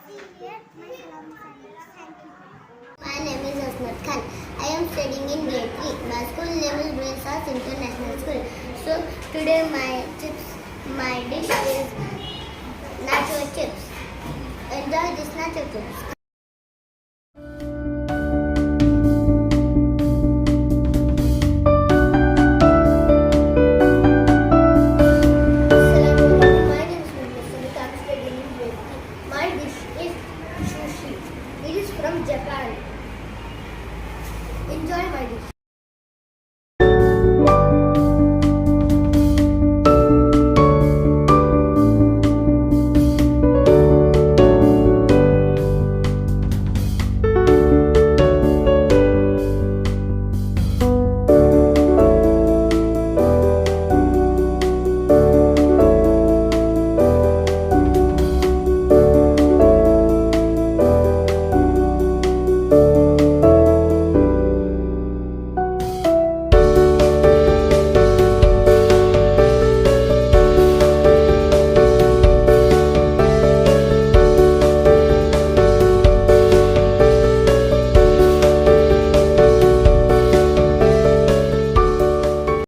My name is Asmat Khan. I am studying in grade 3. My school name is Brainy Stars International School. So today my dish is nacho chips. Enjoy this nacho chips.